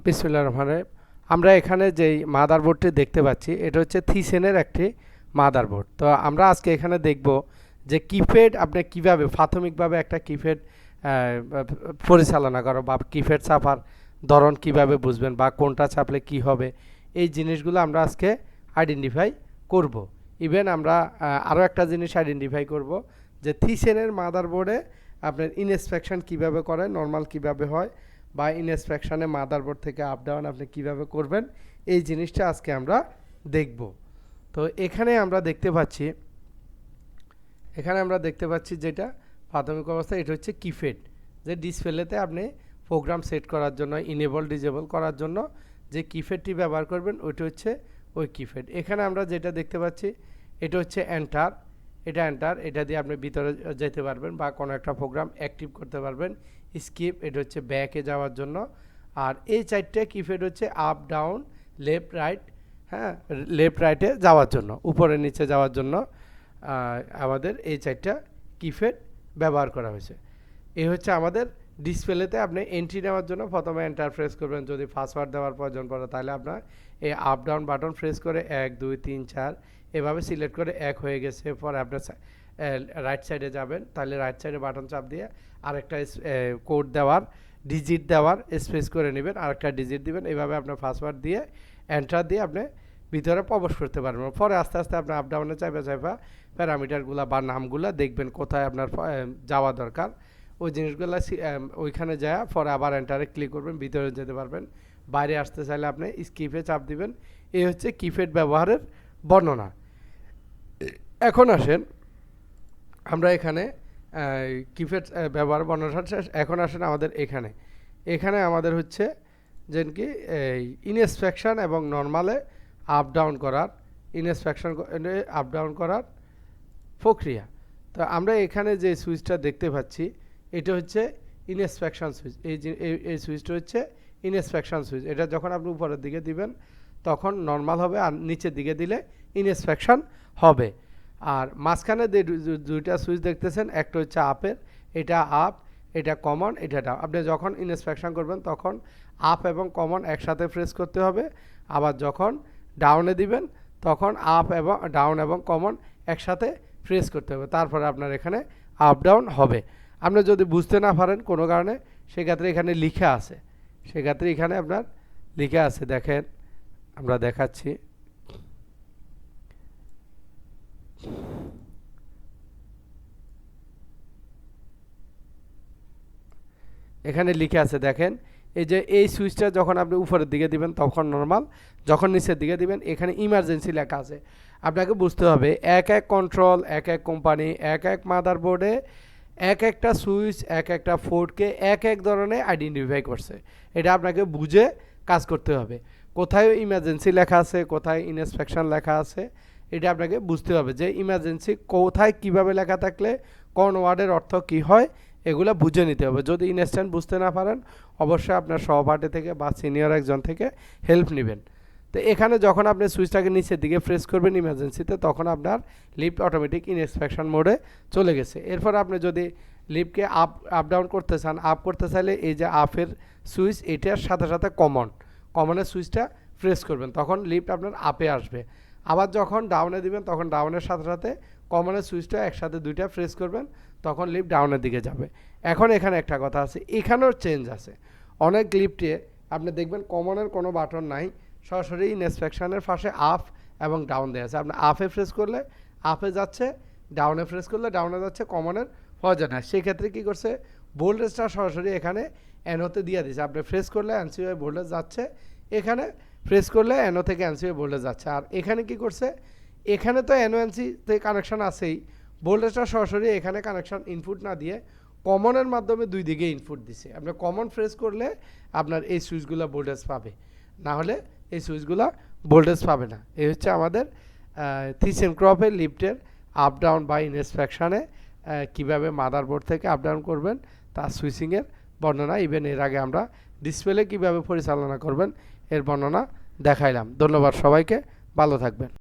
বিসমিল্লাহির রহমানির রহিম। আমরা এখানে যেই মাদারবোর্ডটি দেখতে পাচ্ছি এটা হচ্ছে থিসেনের একটি মাদারবোর্ড। তো আমরা আজকে এখানে দেখব যে কিপ্যাড আপনি কিভাবে প্রাথমিকভাবে একটা কিপ্যাড পরিচালনা করো বা কিপ্যাড চাপার ধরন কিভাবে বুঝবেন বা কোনটা চাপলে কি হবে, এই জিনিসগুলো আমরা আজকে আইডেন্টিফাই করব। ইভেন আমরা আরও একটা জিনিস আইডেন্টিফাই করব যে থিসেনের মাদারবোর্ডে আপনার ইনস্পেকশন কিভাবে করে, নর্মাল কিভাবে হয় বা ইনস্পেকশনে মাদারবোর্ড থেকে আপ ডাউন আপনি কিভাবে করবেন, এই জিনিসটা আজকে আমরা দেখব। তো এখানে আমরা দেখতে পাচ্ছি যেটা প্রাথমিক অবস্থা, এটা হচ্ছে কিপ্যাড, যে ডিসপ্লেতে আপনি প্রোগ্রাম সেট করার জন্য, ইনেবল ডিজেবল করার জন্য যে কিপ্যাডটি ব্যবহার করবেন ওইটা হচ্ছে ওই কিপ্যাড। এখানে আমরা যেটা দেখতে পাচ্ছি এটা হচ্ছে এন্টার, এটা দিয়ে আপনি ভিতরে যেতে পারবেন বা কোনো একটা প্রোগ্রাম অ্যাক্টিভ করতে পারবেন। স্কিপ, এটা হচ্ছে ব্যাকে যাওয়ার জন্য। আর এই চারটে কিপ্যাড হচ্ছে আপ ডাউন, লেফট রাইট, হ্যাঁ, লেফট রাইটে যাওয়ার জন্য, উপরে নিচে যাওয়ার জন্য আমাদের এই চারটা কিপ্যাড ব্যবহার করা হয়েছে। এই হচ্ছে আমাদের ডিসপ্লেতে আপনি এন্ট্রি নেওয়ার জন্য প্রথমে এন্টার প্রেস করবেন। যদি পাসওয়ার্ড দেওয়ার প্রয়োজন পড়ে তাহলে আপনার এই আপ ডাউন বাটন প্রেস করে 1 2 3 4 এভাবে সিলেক্ট করে 1 হয়ে গেছে, পরে আপনার রাইট সাইডে যাবেন, তাহলে রাইট সাইডে বাটন চাপ দিয়ে আরেকটা কোড দেওয়ার, ডিজিট দেওয়ার স্পেস করে নেবেন, আরেকটা ডিজিট দিবেন, এইভাবে আপনার পাসওয়ার্ড দিয়ে এন্টার দিয়ে আপনি ভিতরে প্রবেশ করতে পারবেন। পরে আস্তে আস্তে আপনি আপ ডাউনে চাইবা প্যারামিটারগুলো বা নামগুলো দেখবেন কোথায় আপনার যাওয়া দরকার, ওই জিনিসগুলো ওইখানে যায় পরে আবার এন্টারে ক্লিক করবেন, ভিতরে যেতে পারবেন। বাইরে আসতে চাইলে আপনি স্কিপে চাপ দিবেন। এই হচ্ছে কিপ্যাড ব্যবহারের বর্ণনা। এখন আসেন আমরা এখানে কিপ্যাড ব্যবহার বর্ণনা শেষ। এখন আসেন আমাদের এখানে আমাদের হচ্ছে যে কি ইনস্পেকশন এবং নর্মালে আপ ডাউন করার, ইনস্পেকশন আপ ডাউন করার প্রক্রিয়া। তো আমরা এখানে যে সুইচটা দেখতে পাচ্ছি এটা হচ্ছে ইনস্পেকশন সুইচ। এই সুইচটা হচ্ছে ইনস্পেকশন সুইচ। এটা যখন আপনি উপরের দিকে দিবেন তখন নর্মাল হবে, আর নিচের দিকে দিলে ইনস্পেকশন হবে। আর মাঝখানে যে দুইটা সুইচ দেখতেছেন, একটা হচ্ছে আপের, এটা আপ, এটা কমন, এটা ডাউন। আপনি যখন ইনস্পেকশন করবেন তখন আপ এবং কমন একসাথে প্রেস করতে হবে, আবার যখন ডাউনে দিবেন তখন আপ এবং ডাউন এবং কমন একসাথে প্রেস করতে হবে, তারপরে আপনার এখানে আপ ডাউন হবে। আপনি যদি বুঝতে না পারেন কোনো কারণে, সেক্ষেত্রে এখানে লিখা আছে, এখানে আপনার লিখা আছে, দেখেন আমরা দেখাচ্ছি। এখানে লিখে আছে দেখেন, এই সুইচটা যখন আপনি উপরের দিকে দিবেন তখন নর্মাল, যখন নিচের দিকে দিবেন এখানে ইমার্জেন্সি লেখা আছে। আপনাকে বুঝতে হবে এক এক কন্ট্রোল, এক এক কোম্পানি, এক এক মাদারবোর্ডে এক একটা সুইচ, এক একটা পোর্টকে এক এক ধরনের আইডেন্টিফাই করছে। এটা আপনাকে বুঝে কাজ করতে হবে। কোথায় ইমার্জেন্সি লেখা আছে, কোথায় ইনস্পেকশন লেখা আছে, এটা আপনাকে বুঝতে হবে যে ইমার্জেন্সি কোথায় কিভাবে লেখা থাকলে কোন ওয়ার্ডের অর্থ কী হয়, এগুলো বুঝে নিতে হবে। যদি ইনস্ট্যান্ট বুঝতে না পারেন অবশ্যই আপনার সহপাঠী থেকে বা সিনিয়র একজন থেকে হেল্প নেবেন। তো এখানে যখন আপনি সুইচটাকে নিচের দিকে প্রেস করবেন ইমার্জেন্সিতে, তখন আপনার লিফট অটোমেটিক ইনস্পেকশন মোডে চলে গেছে। এরপর আপনি যদি লিফটকে আপ ডাউন করতে চান, আপ করতে চাইলে এই যে আপের সুইচ, এটার সাথে সাথে কমনের সুইচটা প্রেস করবেন, তখন লিফট আপনার আপে আসবে। আবার যখন ডাউনে দিবেন তখন ডাউনের সাথে সাথে কমনের সুইচটা একসাথে দুইটা প্রেস করবেন, তখন লিফট ডাউনের দিকে যাবে। এখন এখানে একটা কথা আছে, এখানেও চেঞ্জ আছে। অনেক লিফটে আপনি দেখবেন কমনের কোনো বাটন নাই, সরাসরি ইনস্পেকশনের পাশে আপ এবং ডাউন দেওয়া আছে। আপনি আপে প্রেস করলে আপে যাচ্ছে, ডাউনে প্রেস করলে ডাউনে যাচ্ছে, কমনের প্রয়োজন হয়। সেক্ষেত্রে কী করছে, ভোল্টেজটা সরাসরি এখানে এনোতে দিয়ে দিচ্ছে। আপনি প্রেস করলে এনসিও ভোল্টেজ যাচ্ছে, এখানে প্রেস করলে এনও থেকে এনসিও ভোল্টেজ যাচ্ছে। আর এখানে কি করছে, এখানে তো এনও এনসিতে কানেকশান আছেই, ভোল্টেজটা সরাসরি এখানে কানেকশান ইনপুট না দিয়ে কমনের মাধ্যমে দুই দিকে ইনপুট দিছে। আপনি কমন প্রেস করলে আপনার এই সুইচগুলো ভোল্টেজ পাবে, না হলে এই সুইচগুলো ভোল্টেজ পাবে না। এই হচ্ছে আমাদের থিসেন ক্রপের লিফটের আপ ডাউন বা ইনস্পেকশানে কীভাবে মাদারবোর্ড থেকে আপ ডাউন করবেন তার সুইচিংয়ের বর্ণনা। ইভেন এর আগে আমরা ডিসপ্লে কীভাবে পরিচালনা করবেন এর বর্ণনা দেখাইলাম। ধন্যবাদ সবাইকে, ভালো থাকবেন।